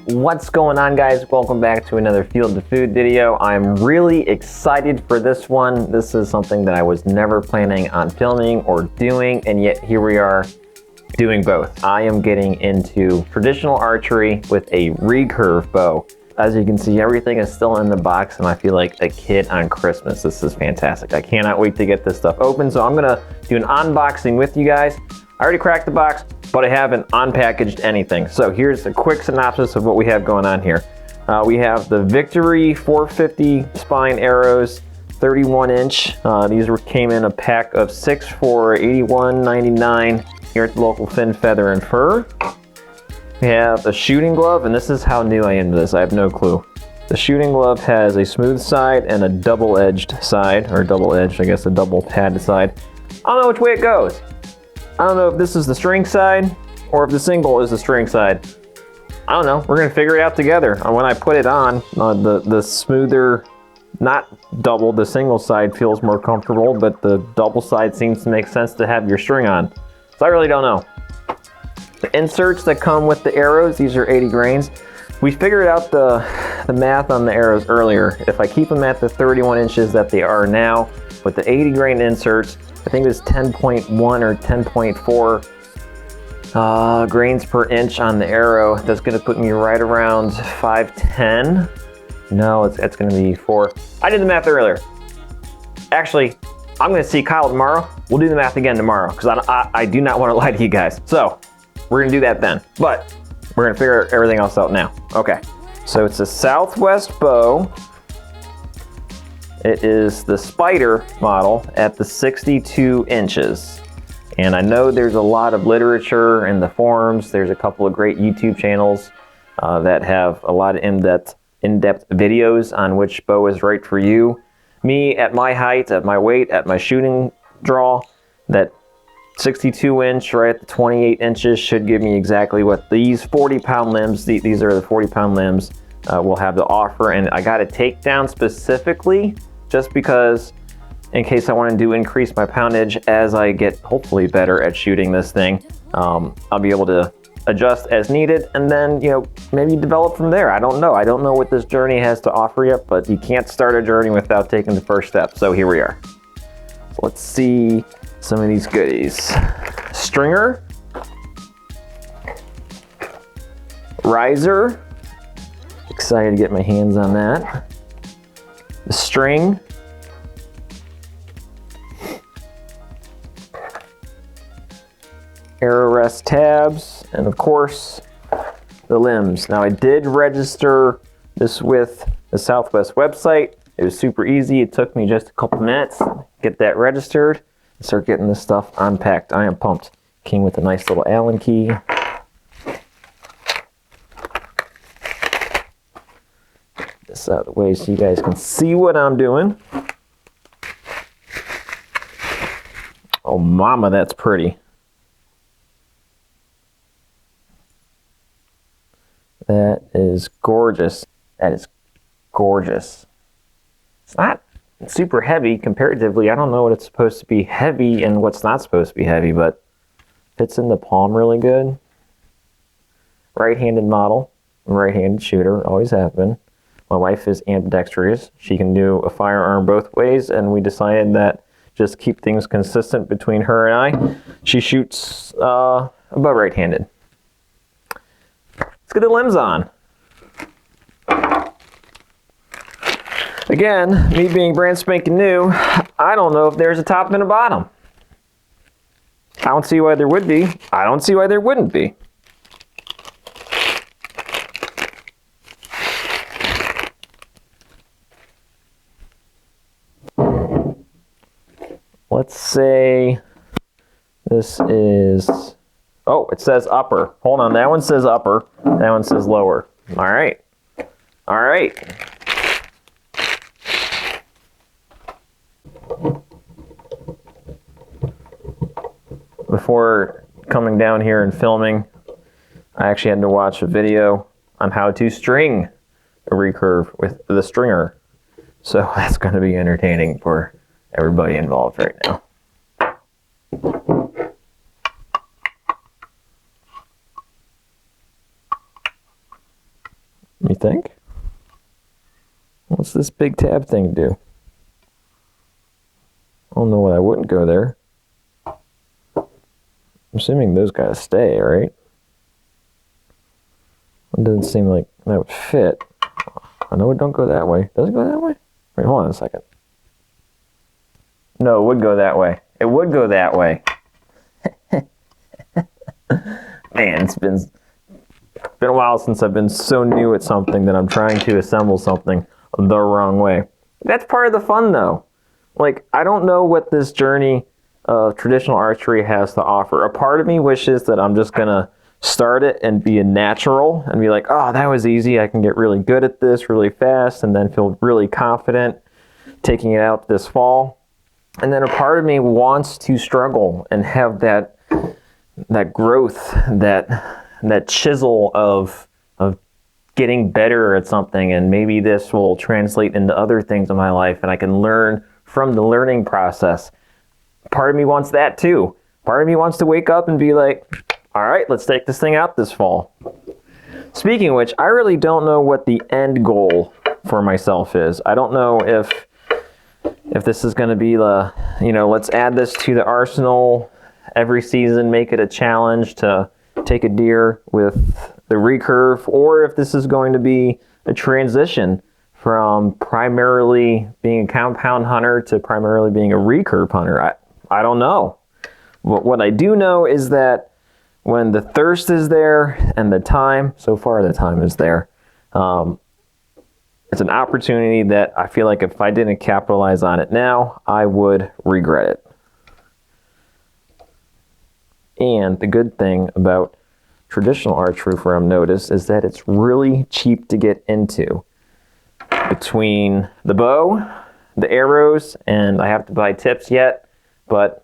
What's going on, guys? Welcome back to another Field to Food video. I'm really excited for this one. This is something that I was never planning on filming or doing, and yet here we are doing both. I am getting into traditional archery with a recurve bow. As you can see, everything is still in the box and I feel like a kid on Christmas. This is fantastic. I cannot wait to get this stuff open. So I'm gonna do an unboxing with you guys. I already cracked the box, but I haven't unpackaged anything. So here's a quick synopsis of what we have going on here. We have the Victory 450 spine arrows, 31 inch. These came in a pack of 6 for $81.99 here at the local Fin, Feather, and Fur. We have a shooting glove, and this is how new I am to this. I have no clue. The shooting glove has a smooth side and a double-edged side, or double-edged, I guess a double padded side. I don't know which way it goes. I don't know if this is the string side or if the single is the string side. I don't know. We're gonna figure it out together. When I put it on, the smoother, not double, the single side feels more comfortable, but the double side seems to make sense to have your string on. So I really don't know. The inserts that come with the arrows, these are 80 grains. We figured out the math on the arrows earlier. If I keep them at the 31 inches that they are now, with the 80 grain inserts, I think it was 10.1 or 10.4 grains per inch on the arrow. That's gonna put me right around 510. No, it's gonna be 4. I did the math earlier. Actually, I'm gonna see Kyle tomorrow. We'll do the math again tomorrow, because I do not wanna lie to you guys. So, we're gonna do that then. But, we're gonna figure everything else out now. Okay, so it's a Southwest bow. It is the Spider model at the 62 inches. And I know there's a lot of literature in the forums. There's a couple of great YouTube channels that have a lot of in-depth videos on which bow is right for you. Me, at my height, at my weight, at my shooting draw, that 62 inch right at the 28 inches should give me exactly what these 40-pound limbs, these are the 40-pound limbs, will have to offer. And I got a takedown specifically just because, in case I want to increase my poundage as I get hopefully better at shooting this thing, I'll be able to adjust as needed and then, you know, maybe develop from there. I don't know. I don't know what this journey has to offer yet, but you can't start a journey without taking the first step. So here we are. So let's see some of these goodies. Stringer, riser, excited to get my hands on that. The string, arrow rest tabs, and of course the limbs. Now I did register this with the Southwest website. It was super easy. It took me just a couple minutes to get that registered and start getting this stuff unpacked. I am pumped. Came with a nice little Allen key. This out of the way so you guys can see what I'm doing. Oh mama, that's pretty. That is gorgeous. That is gorgeous. It's not super heavy comparatively. I don't know what it's supposed to be heavy and what's not supposed to be heavy, but fits in the palm really good. Right-handed model, right-handed shooter, always have been. My wife is ambidextrous. She can do a firearm both ways, and we decided that just keep things consistent between her and I. She shoots above right-handed. Let's get the limbs on. Again, me being brand spanking new, I don't know if there's a top and a bottom. I don't see why there would be. I don't see why there wouldn't be. Let's say this is, oh, it says upper. Hold on, that one says upper, that one says lower. All right. All right. Before coming down here and filming, I actually had to watch a video on how to string a recurve with the stringer. So that's going to be entertaining for everybody involved right now. You think? What's this big tab thing do? I don't know why I wouldn't go there. I'm assuming those guys stay, right? It doesn't seem like that would fit. I know it don't go that way. Does it go that way? Wait, hold on a second. No, it would go that way. It would go that way. Man, it's been a while since I've been so new at something that I'm trying to assemble something the wrong way. That's part of the fun, though. Like, I don't know what this journey of traditional archery has to offer. A part of me wishes that I'm just going to start it and be a natural and be like, oh, that was easy. I can get really good at this really fast and then feel really confident taking it out this fall. And then a part of me wants to struggle and have that growth, that chisel of getting better at something, and maybe this will translate into other things in my life and I can learn from the learning process. Part of me wants that too. Part of me wants to wake up and be like, all right, let's take this thing out this fall. Speaking of which, I really don't know what the end goal for myself is. I don't know if this is going to be the, let's add this to the arsenal every season, make it a challenge to take a deer with the recurve, or if this is going to be a transition from primarily being a compound hunter to primarily being a recurve hunter. I don't know. What I do know is that when the thirst is there and the time, so far the time is there, it's an opportunity that I feel like if I didn't capitalize on it now, I would regret it. And the good thing about traditional archery from notice is that it's really cheap to get into. Between the bow, the arrows, and I have to buy tips yet, but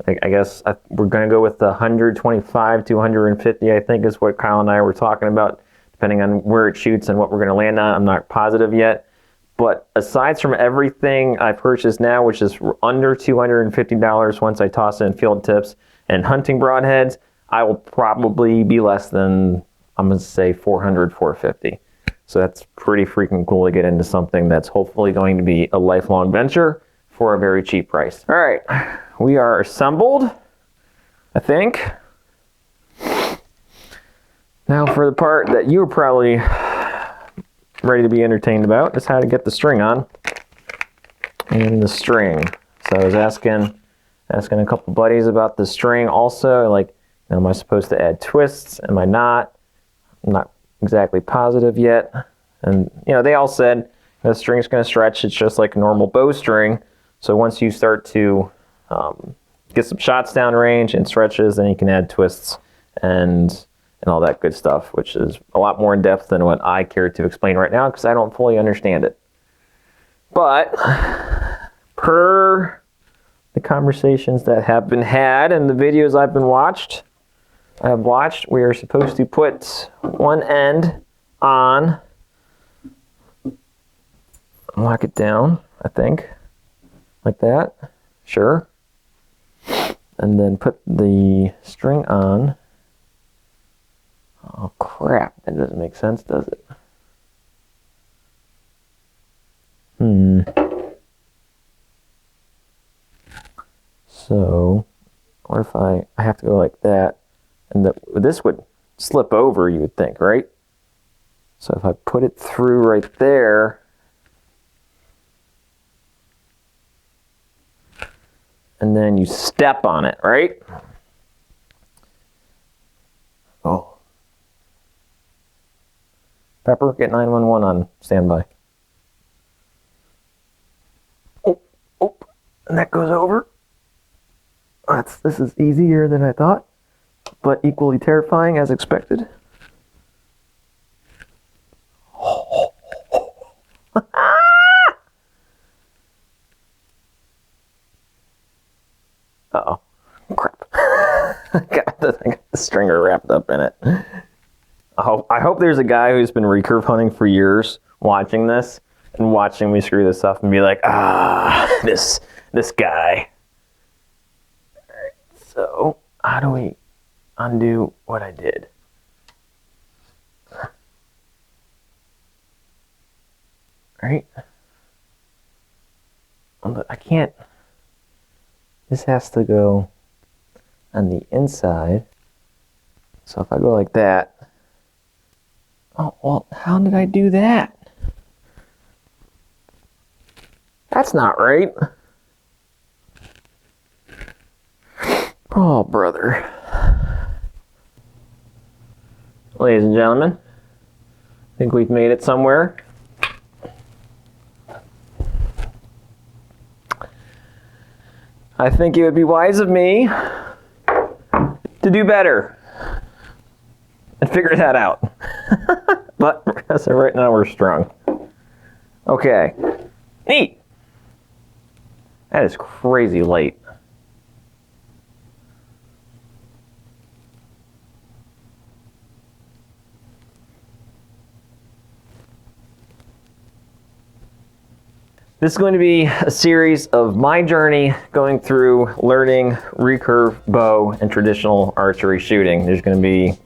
I guess we're going to go with the 125 to 150, I think is what Kyle and I were talking about, depending on where it shoots and what we're going to land on. I'm not positive yet. But aside from everything I purchased now, which is under $250 once I toss in field tips and hunting broadheads, I will probably be less than, I'm going to say 400, 450. So that's pretty freaking cool to get into something that's hopefully going to be a lifelong venture for a very cheap price. All right, we are assembled, I think. Now for the part that you were probably ready to be entertained about is how to get the string on. And the string. So I was asking a couple buddies about the string also, like, am I supposed to add twists? Am I not? I'm not exactly positive yet. And they all said the string's going to stretch. It's just like a normal bowstring. So once you start to get some shots down range and stretches, then you can add twists and all that good stuff, which is a lot more in depth than what I care to explain right now because I don't fully understand it. But per the conversations that have been had and the videos I have watched, we are supposed to put one end on, lock it down, I think, like that, sure, and then put the string on. Oh crap, that doesn't make sense, does it? So, what if I have to go like that, and this would slip over, you would think, right? So if I put it through right there, and then you step on it, right? Oh. Pepper, get 911 on standby. Oh, and that goes over. This is easier than I thought, but equally terrifying as expected. Uh-oh. Crap. I got the stringer wrapped up in it. I hope there's a guy who's been recurve hunting for years watching this and watching me screw this up and be like, ah, this guy. All right, so how do we undo what I did? All right. I can't. This has to go on the inside. So if I go like that. Oh, well, how did I do that? That's not right. Oh, brother. Ladies and gentlemen, I think we've made it somewhere. I think it would be wise of me to do better and figure that out. But as of right now, we're strong. Okay. Neat. That is crazy late. This is going to be a series of my journey going through learning recurve bow and traditional archery shooting. There's going to be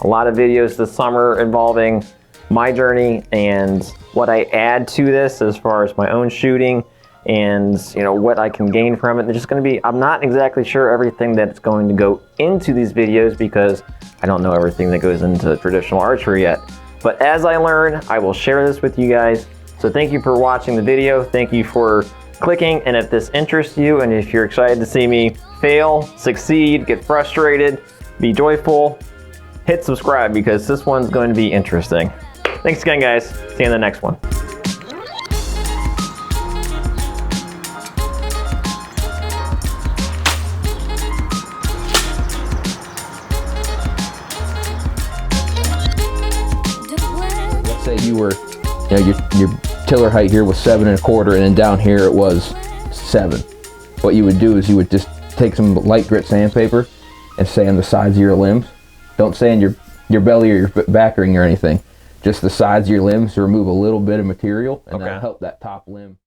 a lot of videos this summer involving my journey and what I add to this as far as my own shooting and what I can gain from it. There's just going to be, I'm not exactly sure everything that's going to go into these videos because I don't know everything that goes into traditional archery yet. But as I learn, I will share this with you guys. So thank you for watching the video. Thank you for clicking. And if this interests you and if you're excited to see me fail, succeed, get frustrated, be joyful, hit subscribe because this one's going to be interesting. Thanks again, guys. See you in the next one. Let's say you were, your tiller height here was 7 1/4, and then down here it was 7. What you would do is you would just take some light grit sandpaper and sand the sides of your limbs. Don't sand your belly or your back ring or anything. Just the sides of your limbs to remove a little bit of material, and that'll help that top limb.